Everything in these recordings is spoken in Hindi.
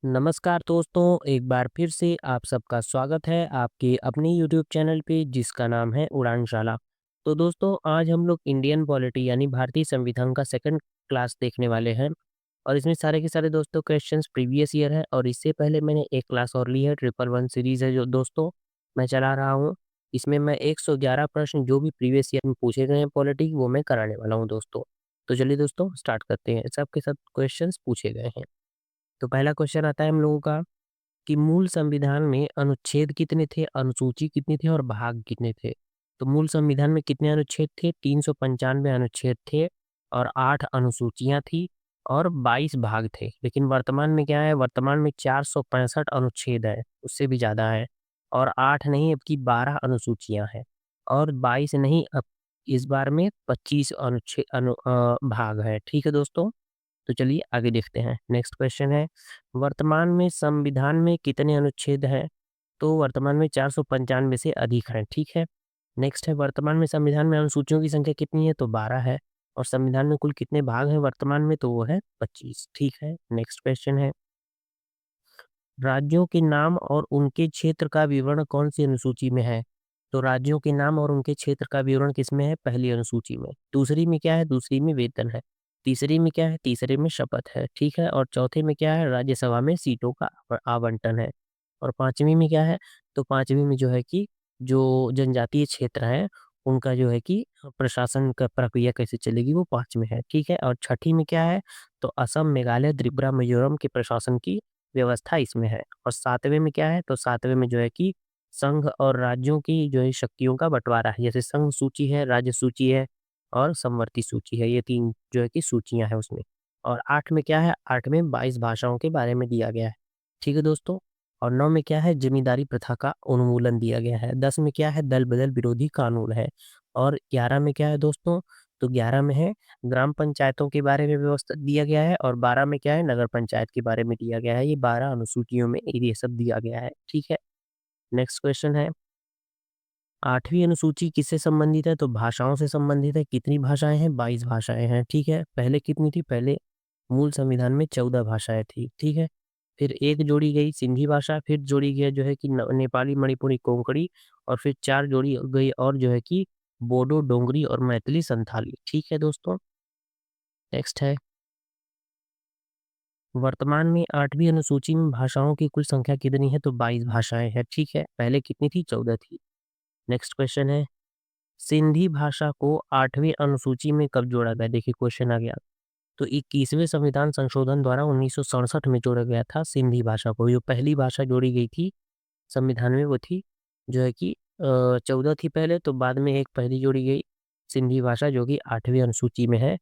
नमस्कार दोस्तों, एक बार फिर से आप सबका स्वागत है आपके अपने यूट्यूब चैनल पे जिसका नाम है उड़ानशाला। तो दोस्तों आज हम लोग इंडियन पॉलिटी यानी भारतीय संविधान का सेकंड क्लास देखने वाले हैं और इसमें सारे के सारे दोस्तों क्वेश्चंस प्रीवियस ईयर है और इससे पहले मैंने एक क्लास और ली है ट्रिपल वन सीरीज़ है जो दोस्तों मैं चला रहा हूँ। इसमें मैं 111 प्रश्न जो भी प्रीवियस ईयर में पूछे गए हैं पॉलिटी वो मैं कराने वाला हूँ दोस्तों। तो चलिए दोस्तों स्टार्ट करते हैं, सबके सब क्वेश्चंस पूछे गए हैं। तो पहला क्वेश्चन आता है हम लोगों का कि मूल संविधान में अनुच्छेद कितने थे, अनुसूची कितनी थी और भाग कितने थे? तो मूल संविधान में कितने अनुच्छेद थे? 395 अनुच्छेद थे और 8 अनुसूचियाँ थी और 22 भाग थे। लेकिन वर्तमान में क्या है? वर्तमान में 465 अनुच्छेद है, उससे भी ज़्यादा है और 8 नहीं अब की 12 अनुसूचियाँ हैं और 22 नहीं अब इस बार में 25 भाग है। ठीक है दोस्तों? तो चलिए आगे देखते हैं। नेक्स्ट क्वेश्चन है, वर्तमान में संविधान में कितने अनुच्छेद हैं? तो वर्तमान में 495 से अधिक हैं, ठीक है। नेक्स्ट है, वर्तमान में संविधान में अनुसूचियों की संख्या कितनी है? तो 12 है और संविधान में कुल कितने भाग हैं वर्तमान में? तो वो है 25, ठीक है। नेक्स्ट क्वेश्चन है, राज्यों के नाम और उनके क्षेत्र का विवरण कौन-सी अनुसूची में है? तो राज्यों के नाम और उनके क्षेत्र का विवरण किसमें है? पहली अनुसूची में। दूसरी में क्या है? दूसरी में वेतन है। तीसरी में क्या है? तीसरे में शपथ है, ठीक है। और चौथे में क्या है? राज्यसभा में सीटों का आवंटन है। और पाँचवीं में क्या है? तो पाँचवीं में जो है कि जो जनजातीय क्षेत्र हैं, उनका जो है कि प्रशासन का प्रक्रिया कैसे चलेगी वो 5 में है, ठीक है। और छठी में क्या है? तो असम, मेघालय, त्रिपुरा, मिज़ोरम के प्रशासन की व्यवस्था इसमें है। और 7वें में क्या है? तो 7वें में जो है कि संघ और राज्यों की जो है शक्तियों का बँटवारा है। जैसे संघ सूची है, राज्य सूची है और समवर्ती सूची है। ये 3 जो है कि सूचियाँ हैं उसमें। और 8 में क्या है? 8 में 22 भाषाओं के बारे में दिया गया है। ठीक है दोस्तों? और 9 में क्या है? ज़मींदारी प्रथा का उन्मूलन दिया गया है। 10 में क्या है? दल-बदल विरोधी कानून है। और 11 में क्या है दोस्तों? तो 11 में है ग्राम पंचायतों के बारे में व्यवस्था दिया गया है और 12 में क्या है? नगर पंचायत के बारे में दिया गया है। ये 12 अनुसूचियों में ये सब दिया गया है, ठीक है। नेक्स्ट क्वेश्चन है, 8वीं अनुसूची किससे संबंधित है? तो भाषाओं से संबंधित है। कितनी भाषाएँ हैं? 22 भाषाएँ हैं, ठीक है। पहले कितनी थी? पहले मूल संविधान में 14 भाषाएँ थी, ठीक है। फिर एक जोड़ी गई सिंधी भाषा, फिर जोड़ी गया जो है कि न नेपाली, मणिपुरी, कोंकणी और फिर 4 जोड़ी गई और जो है कि बोडो, डोगरी और मैथिली, संथाली, ठीक है दोस्तों। नेक्स्ट है, वर्तमान में 8वीं अनुसूची में भाषाओं की कुल संख्या कितनी है? तो 22 भाषाएँ हैं, ठीक है। पहले कितनी थी? 14 थी। नेक्स्ट क्वेश्चन है, सिंधी भाषा को 8वीं अनुसूची में कब जोड़ा गया? देखिए क्वेश्चन आ गया। तो 21वें संविधान संशोधन द्वारा 1967 में जोड़ा गया था सिंधी भाषा को। जो पहली भाषा जोड़ी गई थी संविधान में वो थी जो है कि 14 थी पहले, तो बाद में एक पहली जोड़ी गई सिंधी भाषा जो कि 8वीं अनुसूची में है।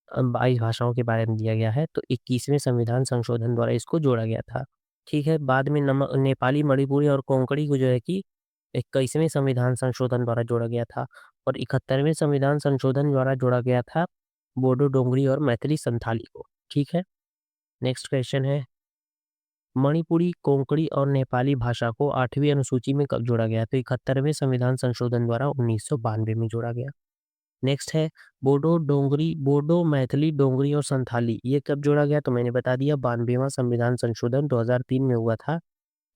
22 भाषाओं के बारे में दिया गया है, तो 21वें संविधान संशोधन द्वारा इसको जोड़ा गया था। ठीक है, बाद में नेपाली, मणिपुरी और कोंकणी को जो है कि 21वें संविधान संशोधन द्वारा जोड़ा गया था और 71वें संविधान संशोधन द्वारा जोड़ा गया था बोडो, डोगरी और मैथिली संथाली को। ठीक है, नेक्स्ट क्वेश्चन है, मणिपुरी, कोंकणी और नेपाली भाषा को 8वीं अनुसूची में कब जोड़ा गया? तो 71वें संविधान संशोधन द्वारा 1992 में जोड़ा गया। नेक्स्ट है बोडो, मैथिली, डोगरी और संथाली, ये कब जोड़ा गया? तो मैंने बता दिया 92वां संविधान संशोधन 2003 में हुआ था।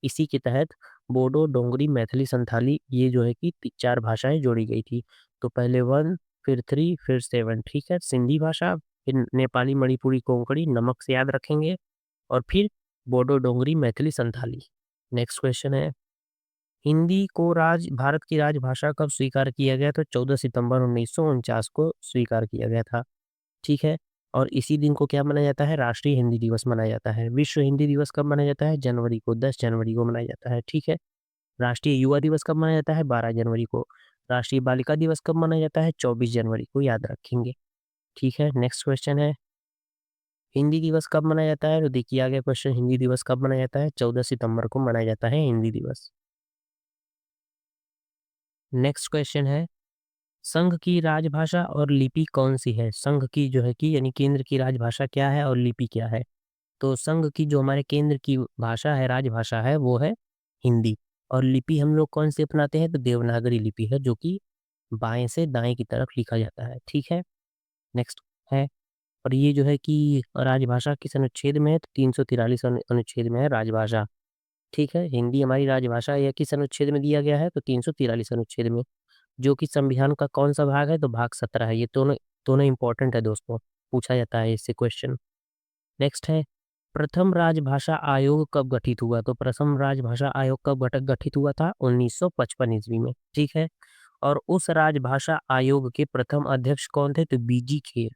इसी के तहत बोडो, डोगरी, मैथिली, संथाली ये जो है कि 4 भाषाएँ जोड़ी गई थी। तो पहले 1 फिर 3 फिर 7, ठीक है। सिंधी भाषा, फिर नेपाली, मणिपुरी, कोंकणी नमक से याद रखेंगे और फिर बोडो, डोगरी, मैथिली, संथाली। नेक्स्ट क्वेश्चन है, हिंदी को भारत की राजभाषा कब स्वीकार किया गया? तो 14 सितंबर 1949 को स्वीकार किया गया था, ठीक है। और इसी दिन को क्या मनाया जाता है? राष्ट्रीय हिंदी दिवस मनाया जाता है। विश्व हिंदी दिवस कब मनाया जाता है? जनवरी को, 10 जनवरी को मनाया जाता है, ठीक है। राष्ट्रीय युवा दिवस कब मनाया जाता है? 12 जनवरी को। राष्ट्रीय बालिका दिवस कब मनाया जाता है? 24 जनवरी को, याद रखेंगे, ठीक है। नेक्स्ट क्वेश्चन है, हिंदी दिवस कब मनाया जाता है? तो देखिए आ गया क्वेश्चन, हिंदी दिवस कब मनाया जाता है? 14 सितंबर को मनाया जाता है हिंदी दिवस। नेक्स्ट क्वेश्चन है, संघ की राजभाषा और लिपि कौन-सी है? संघ की जो है कि यानी केंद्र की राजभाषा क्या है और लिपि क्या है? तो संघ की जो हमारे केंद्र की भाषा है, राजभाषा है, वो है हिंदी और लिपि हम लोग कौन-सी अपनाते हैं? तो देवनागरी लिपि है, जो कि बाएँ से दाएँ की तरफ लिखा जाता है, ठीक है। नेक्स्ट है, और ये जो है कि राजभाषा किस अनुच्छेद में है, तो 343 अनुच्छेद में है राजभाषा। ठीक है, हिंदी हमारी राजभाषा है, यह किस अनुच्छेद में दिया गया है, तो 343 अनुच्छेद में। जो कि संविधान का कौन-सा भाग है, तो भाग 17 है। ये दोनों दोनों इम्पोर्टेंट है दोस्तों, पूछा जाता है इससे क्वेश्चन। नेक्स्ट है, प्रथम राजभाषा आयोग कब गठित हुआ? तो प्रथम राजभाषा आयोग कब गठित हुआ था? 1955 ईस्वी में, ठीक है। और उस राजभाषा आयोग के प्रथम अध्यक्ष कौन थे? तो बीजी खेर,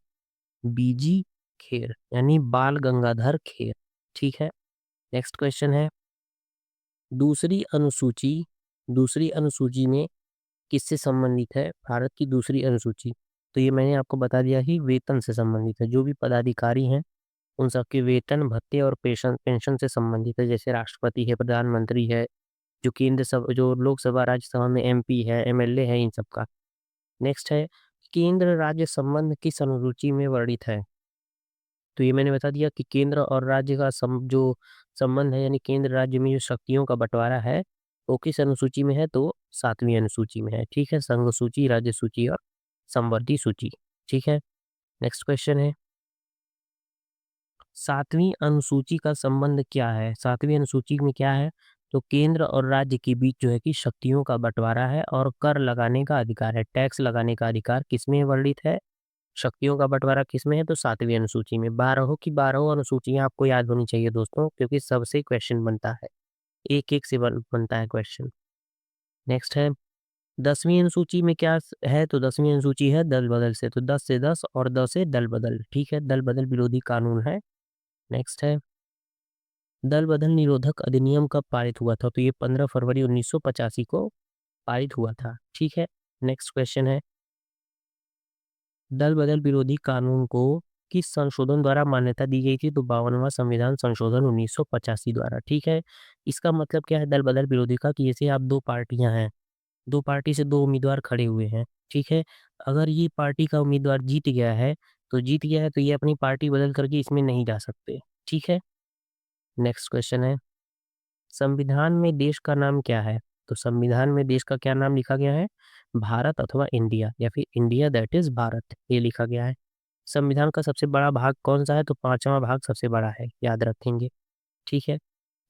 बीजी खेर यानी बाल गंगाधर खेर, ठीक है। नेक्स्ट क्वेश्चन है, दूसरी अनुसूची, दूसरी अनुसूची में किससे संबंधित है? भारत की दूसरी अनुसूची, तो ये मैंने आपको बता दिया कि वेतन से संबंधित है। जो भी पदाधिकारी हैं उन सबके वेतन, भत्ते और पेंशन पेंशन से संबंधित है। जैसे राष्ट्रपति है, प्रधानमंत्री है, जो जो लोकसभा, राज्यसभा में एमपी है, एमएलए है, इन सब का। नेक्स्ट है, केंद्र राज्य संबंध किस अनुसूची में वर्णित है? तो ये मैंने बता दिया कि केंद्र और राज्य का जो संबंध है, यानी केंद्र राज्य में जो शक्तियों का बंटवारा है, वो किस अनुसूची में है? तो 7वीं अनुसूची में है, ठीक है। संघ सूची, राज्य सूची और समवर्ती सूची, ठीक है। नेक्स्ट क्वेश्चन है, 7वीं अनुसूची का संबंध क्या है? 7वीं अनुसूची में क्या है? तो केंद्र और राज्य के बीच जो है कि शक्तियों का बंटवारा है और कर लगाने का अधिकार है। टैक्स लगाने का अधिकार किसमें वर्णित है? शक्तियों का बंटवारा किसमें है? तो 7वीं अनुसूची में। 12 की 12 अनुसूचियाँ आपको याद होनी चाहिए दोस्तों, क्योंकि सबसे क्वेश्चन बनता है। एक-एक से बनता है क्वेश्चन। नेक्स्ट है, 10वीं अनुसूची में क्या है? तो 10वीं अनुसूची है दल-बदल से। तो 10 से 10 और 10 से दल-बदल, ठीक है। दल-बदल विरोधी कानून है। नेक्स्ट है, दल-बदल निरोधक अधिनियम कब पारित हुआ था? तो ये 15 फरवरी 1985 को पारित हुआ था, ठीक है। नेक्स्ट क्वेश्चन है, दल-बदल विरोधी कानून को किस संशोधन द्वारा मान्यता दी गई थी? तो 52वां संविधान संशोधन 1985 द्वारा, ठीक है। इसका मतलब क्या है दल-बदल विरोधी का? कि जैसे आप 2 पार्टियाँ हैं, 2 पार्टी से 2 उम्मीदवार खड़े हुए हैं, ठीक है। अगर ये पार्टी का उम्मीदवार जीत गया है, तो जीत गया है, तो ये अपनी पार्टी बदल करके इसमें नहीं जा सकते, ठीक है। नेक्स्ट क्वेश्चन है, संविधान में देश का नाम क्या है? तो संविधान में देश का क्या नाम लिखा गया है? भारत अथवा इंडिया, या फिर इंडिया दैट इज़ भारत, ये लिखा गया है। संविधान का सबसे बड़ा भाग कौन-सा है? तो 5वां भाग सबसे बड़ा है, याद रखेंगे, ठीक है।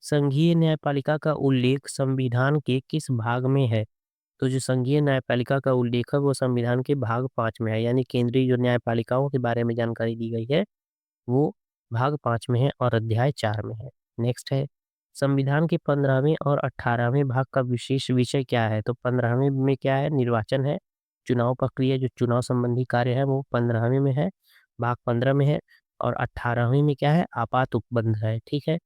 संघीय न्यायपालिका का उल्लेख संविधान के किस भाग में है? तो जो संघीय न्यायपालिका का उल्लेख है वो संविधान के भाग 5 में है, यानी केंद्रीय जो न्यायपालिकाओं के बारे में जानकारी दी गई है, वो भाग 5 में है और अध्याय 4 में है। नेक्स्ट है, संविधान के 15वें और 18वें भाग का विशेष विषय क्या है? तो 15वें में क्या है? निर्वाचन है, चुनाव प्रक्रिया, जो चुनाव संबंधी कार्य है वो 15वें में है, भाग 15 में है। और 18वें में क्या है? आपात उपबंध है, ठीक है।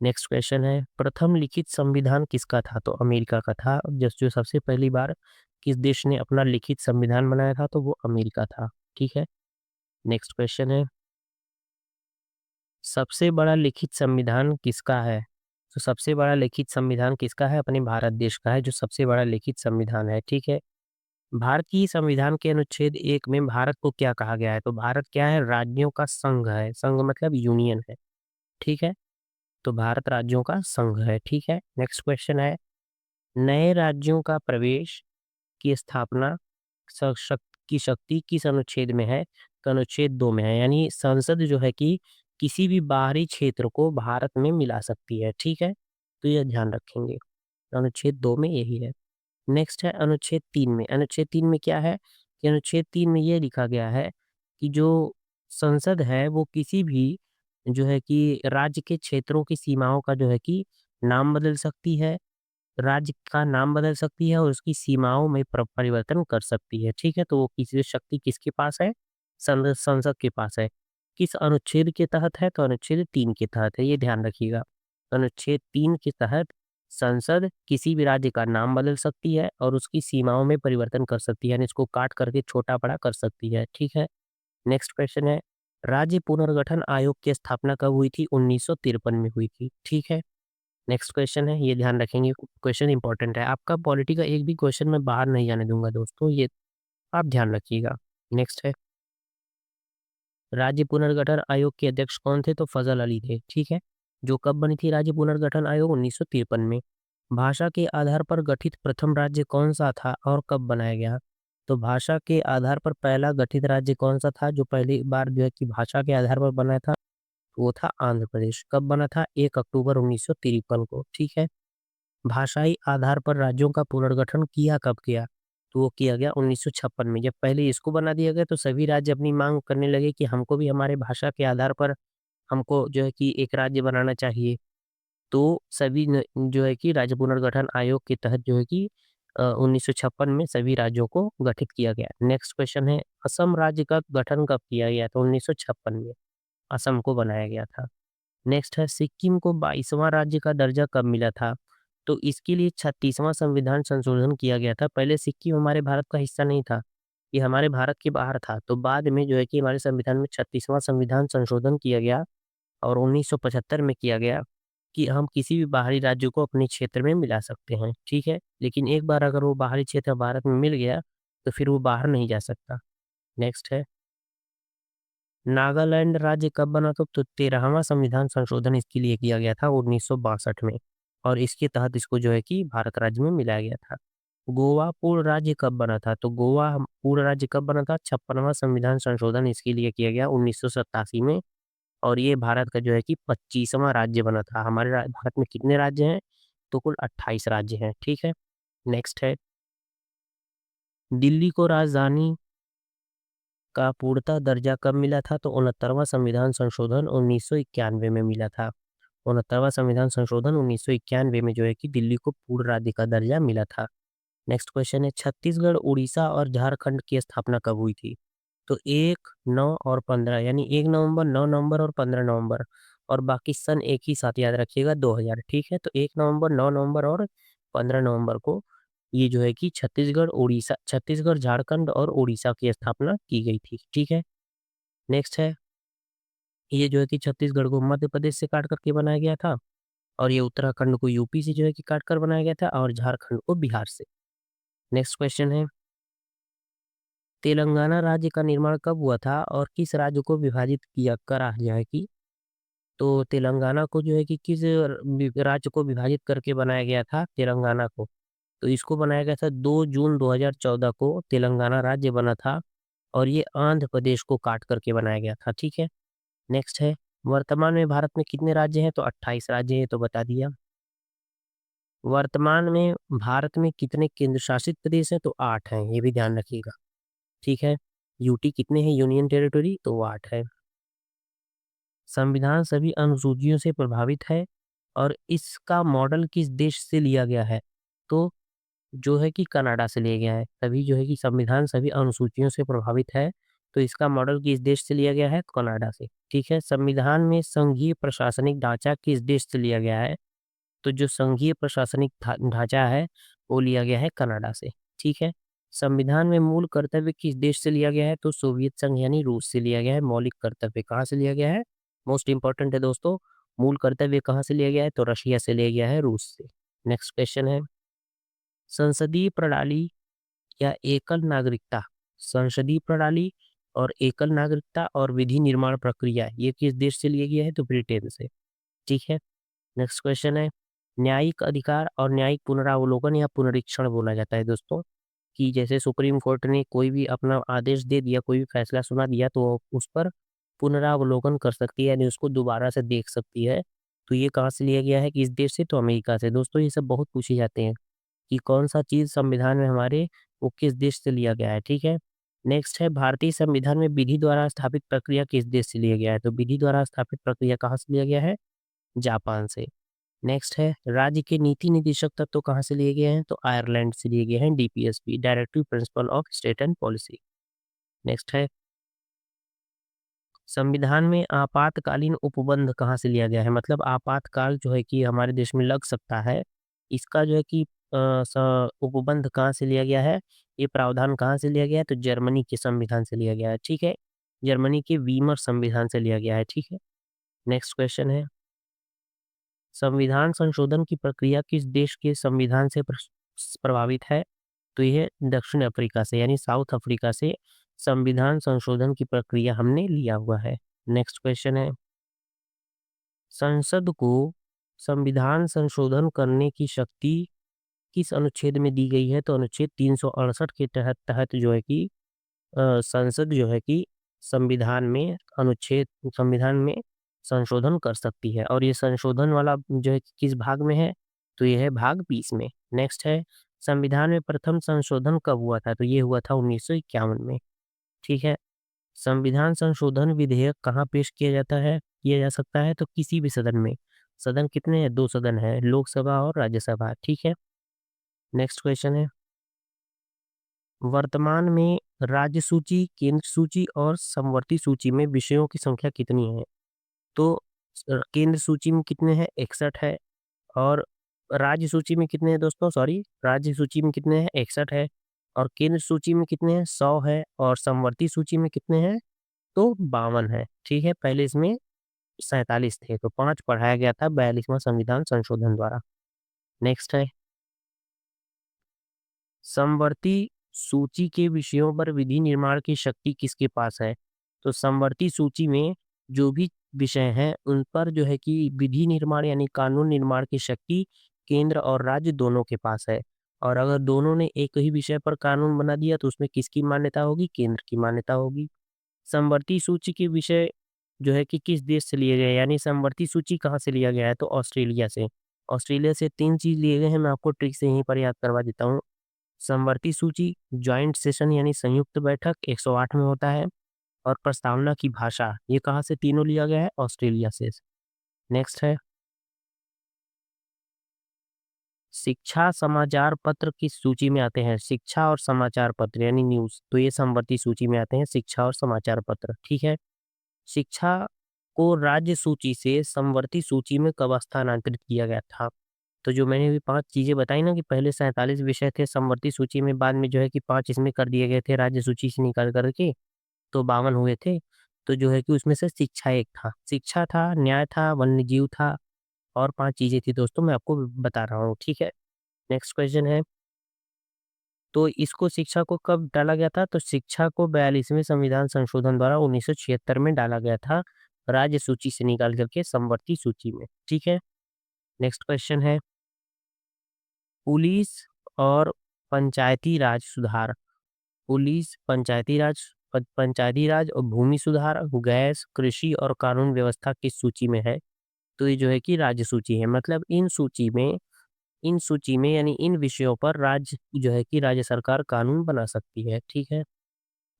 नेक्स्ट क्वेश्चन है, प्रथम लिखित संविधान किसका था? तो अमेरिका का था। जो सबसे पहली बार किस देश ने अपना लिखित संविधान बनाया था? तो वो अमेरिका था, ठीक है। नेक्स्ट क्वेश्चन है, सबसे बड़ा लिखित संविधान किसका है? तो सबसे बड़ा लिखित संविधान किसका है? अपने भारत देश का है, जो सबसे बड़ा लिखित संविधान है, ठीक है। भारतीय संविधान के अनुच्छेद 1 में भारत को क्या कहा गया है? तो भारत क्या है? राज्यों का संघ है। संघ मतलब यूनियन है, ठीक है। तो भारत राज्यों का संघ है, ठीक है। नेक्स्ट क्वेश्चन है, नए राज्यों का प्रवेश की स्थापना की शक्ति किस अनुच्छेद में है? तो अनुच्छेद 2 में है, यानी संसद जो है कि किसी भी बाहरी क्षेत्र को भारत में मिला सकती है, ठीक है। तो यह ध्यान रखेंगे, अनुच्छेद 2 में यही है। नेक्स्ट है अनुच्छेद 3 में। अनुच्छेद 3 में क्या है? कि अनुच्छेद 3 में ये लिखा गया है कि जो संसद है वो किसी भी जो है कि राज्य के क्षेत्रों की सीमाओं का जो है कि नाम बदल सकती है, राज्य का नाम बदल सकती है और उसकी सीमाओं में परिवर्तन कर सकती है, ठीक है। तो वो किसी शक्ति किसके पास है? संसद के पास है। किस अनुच्छेद के तहत है? तो अनुच्छेद 3 के तहत है, ये ध्यान रखिएगा। अनुच्छेद 3 के तहत संसद किसी भी राज्य का नाम बदल सकती है और उसकी सीमाओं में परिवर्तन कर सकती है, यानी इसको काट करके छोटा-बड़ा कर सकती है, ठीक है। नेक्स्ट क्वेश्चन है, राज्य पुनर्गठन आयोग की स्थापना कब हुई थी? 1953 में हुई थी, ठीक है। नेक्स्ट क्वेश्चन है, ये ध्यान रखेंगे, क्वेश्चन इंपॉर्टेंट है। आपका पॉलिटी का एक भी क्वेश्चन मैं बाहर नहीं जाने दूँगा दोस्तों, ये आप ध्यान रखिएगा। नेक्स्ट है, राज्य पुनर्गठन आयोग के अध्यक्ष कौन थे? तो फज़ल अली थे, ठीक है। जो कब बनी थी राज्य पुनर्गठन आयोग? 1953 में। भाषा के आधार पर गठित प्रथम राज्य कौन-सा था और कब बनाया गया? तो भाषा के आधार पर पहला गठित राज्य कौन-सा था जो पहली बार जो है कि भाषा के आधार पर बना था? वो था आंध्र प्रदेश। कब बना था? 1 अक्टूबर 1953 को, ठीक है। भाषाई आधार पर राज्यों का पुनर्गठन किया कब गया? तो वो किया गया 1956 में। जब पहले इसको बना दिया गया तो सभी राज्य अपनी माँग करने लगे कि हमको भी हमारे भाषा के आधार पर हमको जो है कि एक राज्य बनाना चाहिए। तो सभी न जो है कि राज्य पुनर्गठन आयोग के तहत जो है कि 1956 में सभी राज्यों को गठित किया गया। नेक्स्ट क्वेश्चन है असम राज्य का गठन कब किया गया? तो 1956 में असम को बनाया गया था। नेक्स्ट है सिक्किम को 22वां राज्य का दर्जा कब मिला था? तो इसके लिए 36वां संविधान संशोधन किया गया था। पहले सिक्किम हमारे भारत का हिस्सा नहीं था, ये हमारे भारत के बाहर था। तो बाद में जो है कि हमारे संविधान में 36वां संविधान संशोधन किया गया और 1975 में किया गया कि हम किसी भी बाहरी राज्य को अपने क्षेत्र में मिला सकते हैं, ठीक है? लेकिन एक बार अगर वो बाहरी क्षेत्र भारत में मिल गया, तो फिर वो बाहर नहीं जा सकता। नेक्स्ट है नागालैंड राज्य कब बना था? तो 13वां संविधान संशोधन इसके लिए किया गया था 1962 में और इसके तहत इसको जो है कि भारत राज्य में मिलाया गया था। गोवा पूर्ण राज्य कब बना था? तो गोवा पूर्ण राज्य कब बना था? 56वां संविधान संशोधन इसके लिए किया गया 1987 में और ये भारत का जो है कि 25वां राज्य बना था। हमारे भारत में कितने राज्य हैं? तो कुल 28 राज्य हैं, ठीक है? नेक्स्ट है दिल्ली को राजधानी का पूर्णतः दर्जा कब मिला था? तो 69वां संविधान संशोधन 1991 में मिला था। 69वां संविधान संशोधन 1991 में जो है कि दिल्ली को पूर्ण राज्य का दर्जा मिला था। नेक्स्ट क्वेश्चन है छत्तीसगढ़, उड़ीसा और झारखंड की स्थापना कब हुई थी? तो 1, 9 और 15 यानी 1 नवंबर, 9 नवंबर और 15 नवंबर और बाकी सन एक ही साथ याद रखिएगा 2000 ठीक है? तो 1 नवंबर, 9 नवंबर और 15 नवंबर को ये जो है कि छत्तीसगढ़, झारखंड और उड़ीसा की स्थापना की गई थी, ठीक है? नेक्स्ट है ये जो है कि छत्तीसगढ़ को मध्य प्रदेश से काट करके बनाया गया था और ये उत्तराखंड को यूपी से जो है कि काट कर बनाया गया था और झारखंड को बिहार से। नेक्स्ट क्वेश्चन है तेलंगाना राज्य का निर्माण कब हुआ था और किस राज्य को विभाजित किया करा जाए कि तो तेलंगाना को जो है कि किस राज्य को विभाजित करके बनाया गया था तेलंगाना को तो इसको बनाया गया था 2 जून 2014 को तेलंगाना राज्य बना था और ये आंध्र प्रदेश को काट करके बनाया गया था ठीक है नेक्स्ट है वर्तमान में भारत में कितने राज्य हैं तो 28 राज्य हैं तो बता दिया वर्तमान में भारत में कितने केंद्र शासित प्रदेश हैं तो 8 हैं ये भी ध्यान रखिएगा ठीक है यूटी कितने हैं यूनियन टेरिटरी तो वो 8 है संविधान सभी अनुसूचियों से प्रभावित है और इसका मॉडल किस देश से लिया गया है तो जो है कि कनाडा से लिया गया है तभी जो है कि संविधान सभी अनुसूचियों से प्रभावित है तो इसका मॉडल किस देश से लिया गया है कनाडा से ठीक है संविधान में संघीय प्रशासनिक ढांचा किस देश से लिया गया है तो जो संघीय प्रशासनिक ढांचा है वो लिया गया है कनाडा से ठीक है संविधान में मूल कर्तव्य किस देश से लिया गया है तो सोवियत संघ यानी रूस से लिया गया है मौलिक कर्तव्य कहाँ से लिया गया है मोस्ट इंपॉर्टेंट है दोस्तों मूल कर्तव्य कहाँ से लिया गया है तो रशिया से लिया गया है रूस से नेक्स्ट क्वेश्चन है संसदीय प्रणाली या एकल नागरिकता संसदीय प्रणाली और एकल नागरिकता और विधि निर्माण प्रक्रिया ये किस देश से लिया गया है तो ब्रिटेन से ठीक है नेक्स्ट क्वेश्चन है न्यायिक अधिकार और न्यायिक पुनरावलोकन या पुनरीक्षण बोला जाता है दोस्तों कि जैसे सुप्रीम कोर्ट ने कोई भी अपना आदेश दे दिया कोई भी फैसला सुना दिया तो वो उस पर पुनरावलोकन कर सकती है यानी उसको दोबारा से देख सकती है तो ये कहाँ से लिया गया है किस देश से तो अमेरिका से दोस्तों ये सब बहुत पूछे जाते हैं कि कौन सा चीज़ संविधान में हमारे वो किस देश से लिया गया है ठीक है नेक्स्ट है भारतीय संविधान में विधि द्वारा स्थापित प्रक्रिया किस देश से लिया गया है तो विधि द्वारा स्थापित प्रक्रिया कहाँ से लिया गया है जापान से नेक्स्ट है राज्य के नीति निदेशक तत्व कहाँ से लिए गए हैं तो आयरलैंड से लिए गए हैं DPSP directive principle of state and policy next है संविधान में आपातकालीन उपबंध कहाँ से लिया गया है मतलब आपातकाल जो है कि हमारे देश में लग सकता है इसका जो है कि उपबंध कहाँ से लिया गया है ये प्रावधान कहाँ से लिया गया है तो जर्मनी के संविधान से लिया गया है ठीक है जर्मनी के वीमर संविधान से लिया गया है ठीक है नेक्स्ट क्वेश्चन है संविधान संशोधन की प्रक्रिया किस देश के संविधान से प्रभावित है तो यह दक्षिण अफ्रीका से यानी साउथ अफ्रीका से संविधान संशोधन की प्रक्रिया हमने लिया हुआ है नेक्स्ट क्वेश्चन है संसद को संविधान संशोधन करने की शक्ति किस अनुच्छेद में दी गई है? तो अनुच्छेद 368 के तहत जो है कि संसद जो है कि संविधान में संशोधन कर सकती है, और ये संशोधन वाला जो है किस भाग में है? तो ये है भाग 20 में। नेक्स्ट है, संविधान में प्रथम संशोधन कब हुआ था? तो ये हुआ था 1951 में। ठीक है। संविधान संशोधन विधेयक कहाँ पेश किया जा सकता है? तो किसी भी सदन में। सदन कितने हैं? 2 सदन है, लोकसभा और राज्यसभा। ठीक है। नेक्स्ट क्वेश्चन है, वर्तमान में राज्य सूची, केंद्र सूची और समवर्ती सूची में विषयों की संख्या कितनी है? तो केंद्र सूची में कितने हैं? 61 है। और राज्य सूची में कितने हैं दोस्तों? सॉरी, राज्य सूची में कितने हैं? 61 है। और केंद्र सूची में कितने हैं? 100 है। और समवर्ती सूची में कितने हैं? तो 52 है। ठीक है। पहले इसमें 47 थे, तो 5 बढ़ाया गया था 42वां संविधान संशोधन द्वारा। नेक्स्ट है, समवर्ती सूची के विषयों पर विधि निर्माण की शक्ति किसके पास है? तो समवर्ती सूची में जो भी विषय हैं उन पर जो है कि विधि निर्माण यानी कानून निर्माण की शक्ति केंद्र और राज्य दोनों के पास है। और अगर दोनों ने एक ही विषय पर कानून बना दिया तो उसमें किसकी मान्यता होगी? केंद्र की मान्यता होगी। समवर्ती सूची के विषय जो है कि किस देश से लिए गए, यानी समवर्ती सूची कहाँ से लिया गया है? तो ऑस्ट्रेलिया से। ऑस्ट्रेलिया से 3 चीज़ लिए गए हैं, मैं आपको ट्रिक से यहीं पर याद करवा देता हूँ। समवर्ती सूची जॉइंट सेशन यानी संयुक्त बैठक 108 में होता है, और प्रस्तावना की भाषा ये कहाँ से तीनों लिया गया है? ऑस्ट्रेलिया से। नेक्स्ट है, शिक्षा समाचार पत्र किस सूची में आते हैं? शिक्षा और समाचार पत्र यानी न्यूज़, तो ये समवर्ती सूची में आते हैं, शिक्षा और समाचार पत्र। ठीक है। शिक्षा को राज्य सूची से समवर्ती सूची में कब स्थानांतरित किया गया था? तो जो मैंने अभी 5 चीज़ें बताई ना कि पहले 47 विषय थे समवर्ती सूची में, बाद में जो है कि 5 इसमें कर दिए गए थे राज्य सूची से निकाल कर के, तो 52 हुए थे। तो जो है कि उसमें से शिक्षा एक था। शिक्षा था, न्याय था, वन्यजीव था, और 5 चीज़ें थी दोस्तों, मैं आपको बता रहा हूँ। ठीक है। नेक्स्ट क्वेश्चन है, तो इसको शिक्षा को कब डाला गया था? तो शिक्षा को 42वें संविधान संशोधन द्वारा 1976 में डाला गया था, राज्य सूची से निकाल करके समवर्ती सूची में। ठीक है। नेक्स्ट क्वेश्चन है, पुलिस और पंचायती राज सुधार, पुलिस, पंचायती राज और भूमि सुधार, गैस, कृषि और कानून व्यवस्था किस सूची में है? तो ये जो है कि राज्य सूची है। मतलब इन सूची में यानी इन विषयों पर राज्य जो है कि राज्य सरकार कानून बना सकती है। ठीक है।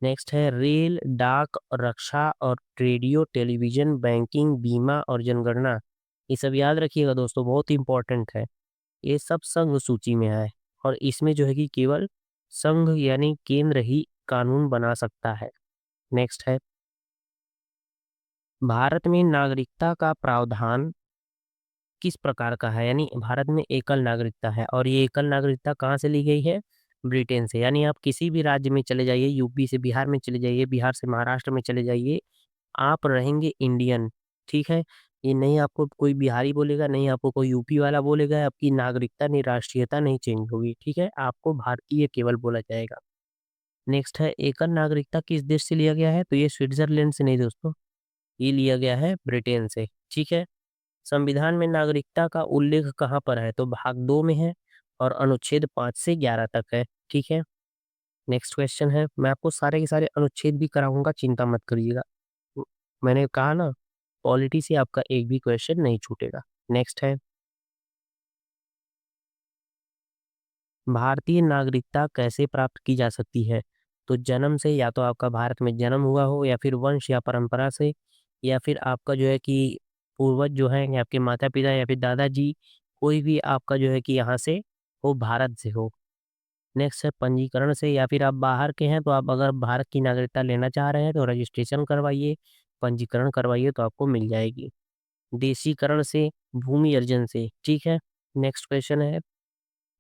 नेक्स्ट है, रेल, डाक, रक्षा और रेडियो, टेलीविजन, बैंकिंग, बीमा और जनगणना। ये सब याद रखिएगा दोस्तों, बहुत इंपॉर्टेंट है। ये सब संघ सूची में है, और इसमें जो है कि केवल संघ यानी केंद्र ही कानून बना सकता है। नेक्स्ट है, भारत में नागरिकता का प्रावधान किस प्रकार का है? यानी भारत में एकल नागरिकता है, और ये एकल नागरिकता कहाँ से ली गई है? ब्रिटेन से। यानी आप किसी भी राज्य में चले जाइए, यूपी से बिहार में चले जाइए, बिहार से महाराष्ट्र में चले जाइए, आप रहेंगे इंडियन। ठीक है। ये नहीं आपको कोई बिहारी बोलेगा, नहीं आपको कोई यूपी वाला बोलेगा, आपकी नागरिकता नहीं, राष्ट्रीयता नहीं चेंज होगी। ठीक है। आपको भारतीय केवल बोला जाएगा। नेक्स्ट है, एकल नागरिकता किस देश से लिया गया है? तो ये स्विट्जरलैंड से नहीं दोस्तों, ये लिया गया है ब्रिटेन से। ठीक है। संविधान में नागरिकता का उल्लेख कहाँ पर है? तो भाग 2 में है, और अनुच्छेद 5 से 11 तक है। ठीक है। नेक्स्ट क्वेश्चन है, मैं आपको सारे के सारे अनुच्छेद भी कराऊंगा, चिंता मत करिएगा। मैंने कहा ना, पॉलिटी से आपका एक भी क्वेश्चन नहीं छूटेगा। नेक्स्ट है, भारतीय नागरिकता कैसे प्राप्त की जा सकती है? तो जन्म से, या तो आपका भारत में जन्म हुआ हो, या फिर वंश या परंपरा से, या फिर आपका जो है कि पूर्वज जो हैं, या आपके माता पिता या फिर दादाजी, कोई भी आपका जो है कि यहाँ से हो, भारत से हो। नेक्स्ट है, पंजीकरण से, या फिर आप बाहर के हैं तो आप अगर भारत की नागरिकता लेना चाह रहे हैं तो रजिस्ट्रेशन करवाइए, पंजीकरण करवाइए, तो आपको मिल जाएगी। देशीकरण से, भूमि अर्जन से। ठीक है। नेक्स्ट क्वेश्चन है,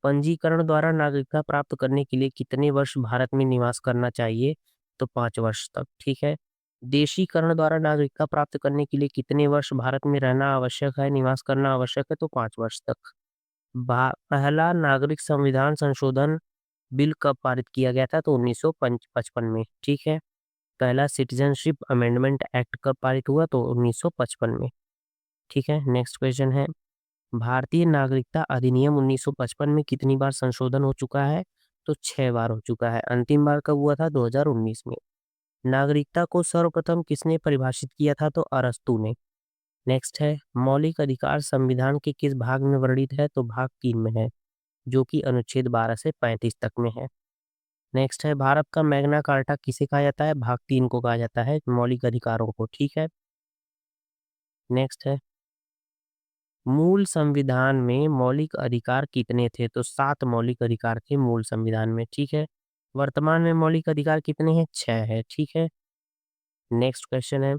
पंजीकरण द्वारा नागरिकता प्राप्त करने के लिए कितने वर्ष भारत में निवास करना चाहिए? तो 5 वर्ष तक। ठीक है। देशीकरण द्वारा नागरिकता प्राप्त करने के लिए कितने वर्ष भारत में रहना आवश्यक है, निवास करना आवश्यक है? तो 5 वर्ष तक। पहला नागरिक संविधान संशोधन बिल कब पारित किया गया था? तो 1955 में। ठीक है। पहला सिटीजनशिप अमेंडमेंट एक्ट कब पारित हुआ? तो 1955 में। ठीक है। नेक्स्ट क्वेश्चन है, भारतीय नागरिकता अधिनियम 1955 में कितनी बार संशोधन हो चुका है? तो 6 बार हो चुका है। अंतिम बार कब हुआ था? 2019 में। नागरिकता को सर्वप्रथम किसने परिभाषित किया था? तो अरस्तू ने। नेक्स्ट है, मौलिक अधिकार संविधान के किस भाग में वर्णित है? तो भाग 3 में है, जो कि अनुच्छेद 12 से 35 तक में है। नेक्स्ट है, भारत का मैग्ना कार्टा किसे कहा जाता है? भाग 3 को कहा जाता है, मौलिक अधिकारों को। ठीक है। नेक्स्ट है, मूल संविधान में मौलिक अधिकार कितने थे? तो 7 मौलिक अधिकार थे मूल संविधान में। ठीक है। वर्तमान में मौलिक अधिकार कितने हैं? 6 है। ठीक है। नेक्स्ट क्वेश्चन है,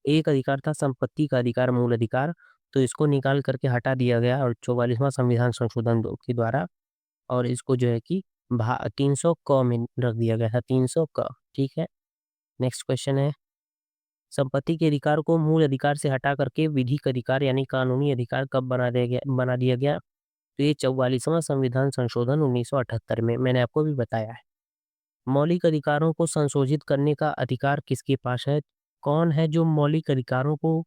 एक अधिकार था संपत्ति का अधिकार, मूल अधिकार, तो इसको निकाल करके हटा दिया गया और 44वां संविधान संशोधन के द्वारा, और इसको जो है कि 300 क में रख दिया गया था, 300 क। ठीक है। नेक्स्ट क्वेश्चन है, संपत्ति के अधिकार को मूल अधिकार से हटा करके विधिक अधिकार यानी कानूनी अधिकार कब बना दिया गया? तो ये 44वां संविधान संशोधन 1978 में, मैंने आपको भी बताया है। मौलिक अधिकारों को संशोधित करने का अधिकार किसके पास है? कौन है जो मौलिक अधिकारों को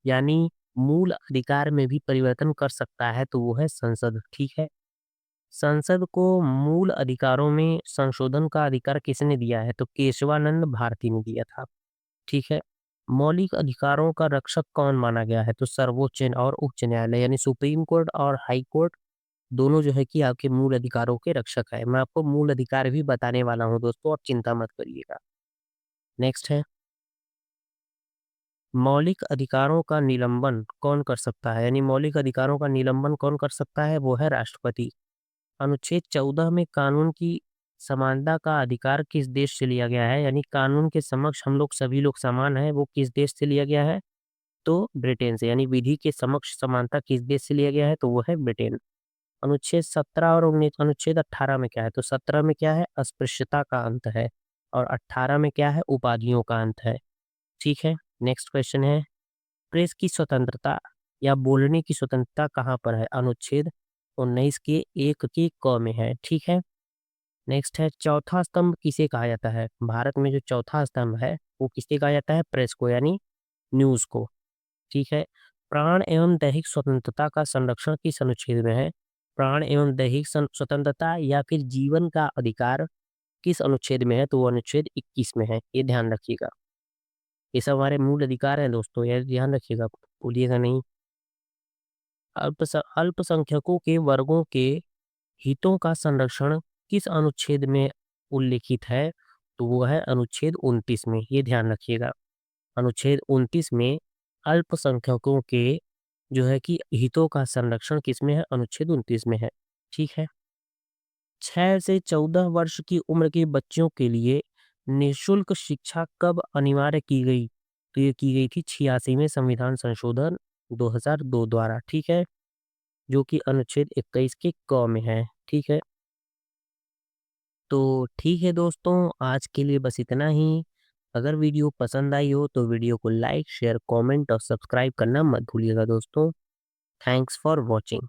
यानी मूल अधिकार में भी परिवर्तन कर सकता है? तो वो है संसद। ठीक है। संसद को मूल अधिकारों में संशोधन का अधिकार किसने दिया है? तो केशवानंद भारती ने दिया था। ठीक है। मौलिक अधिकारों का रक्षक कौन माना गया है? तो सर्वोच्च और उच्च न्यायालय यानी सुप्रीम कोर्ट और हाई कोर्ट दोनों जो है कि आपके मूल अधिकारों के रक्षक है। मैं आपको मूल अधिकार भी बताने वाला हूँ दोस्तों, आप चिंता मत करिएगा। नेक्स्ट है, मौलिक अधिकारों का निलंबन कौन कर सकता है? यानी मौलिक अधिकारों का निलंबन कौन कर सकता है? वो है राष्ट्रपति। अनुच्छेद 14 में कानून की समानता का अधिकार किस देश से लिया गया है? यानी कानून के समक्ष हम लोग सभी लोग समान हैं, वो किस देश से लिया गया है? तो ब्रिटेन से। यानी विधि के समक्ष समानता किस देश से लिया गया है? तो वो है ब्रिटेन। अनुच्छेद 17 और 19 अनुच्छेद 18 में क्या है? तो 17 में क्या है? अस्पृश्यता का अंत है, और 18 में क्या है? उपाधियों का अंत है। ठीक है। नेक्स्ट क्वेश्चन है, प्रेस की स्वतंत्रता या बोलने की स्वतंत्रता कहाँ पर है? अनुच्छेद 19 के 1 के क में है। ठीक है। नेक्स्ट है, चौथा स्तंभ किसे कहा जाता है? भारत में जो चौथा स्तंभ है वो किसे कहा जाता है? प्रेस को यानी न्यूज़ को। ठीक है। प्राण एवं दैहिक स्वतंत्रता का संरक्षण किस अनुच्छेद में है? प्राण एवं दैहिक स्वतंत्रता या फिर जीवन का अधिकार किस अनुच्छेद में है? तो वो अनुच्छेद 21 में है, ये ध्यान रखिएगा। ये सब हमारे मूल अधिकार हैं दोस्तों, ये ध्यान रखिएगा, भूलिएगा नहीं। अल्पसंख्यकों के वर्गों के हितों का संरक्षण किस अनुच्छेद में उल्लिखित है? तो वो है अनुच्छेद 29 में, ये ध्यान रखिएगा। अनुच्छेद 29 में अल्पसंख्यकों के जो है कि हितों का संरक्षण किसमें है? अनुच्छेद 29 में है। ठीक है। 6 से 14 वर्ष की उम्र के बच्चों के लिए निःशुल्क शिक्षा कब अनिवार्य की गई? तो ये की गई थी 86वें संविधान संशोधन 2002 द्वारा। ठीक है। जो कि अनुच्छेद 21 के क में है। ठीक है। तो ठीक है दोस्तों, आज के लिए बस इतना ही। अगर वीडियो पसंद आई हो तो वीडियो को लाइक, शेयर, कमेंट और सब्सक्राइब करना मत भूलिएगा दोस्तों। Thanks for watching.